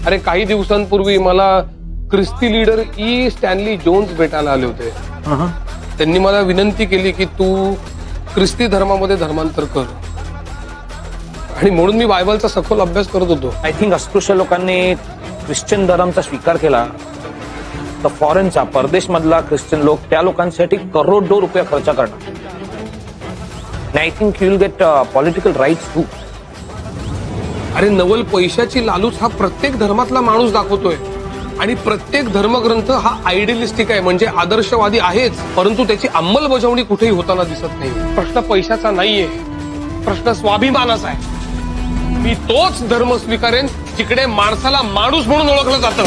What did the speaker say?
अरे काही दिवसांपूर्वी मला ख्रिस्ती लीडर ई स्टॅनली जोन्स भेटायला आले होते. त्यांनी मला विनंती केली की तू ख्रिस्ती धर्मामध्ये धर्मांतर कर, आणि म्हणून मी बायबलचा सखोल अभ्यास करत होतो. आय थिंक अस्पृश्य लोकांनी ख्रिश्चन धर्माचा स्वीकार केला तर फॉरेनचा परदेशमधला ख्रिश्चन लोक त्या लोकांसाठी करोडो रुपये खर्च करणार. I think you will get political rights too. अरे नवल, पैशाची लालूच हा प्रत्येक धर्मातला माणूस दाखवतोय, आणि प्रत्येक धर्मग्रंथ हा आयडियलिस्टिक आहे, म्हणजे आदर्शवादी आहेच, परंतु त्याची अंमलबजावणी कुठेही होताना दिसत नाही. प्रश्न पैशाचा नाहीये, प्रश्न स्वाभिमानाचा आहे. मी तोच धर्म स्वीकारेन जिकडे माणसाला माणूस म्हणून ओळखलं जातं.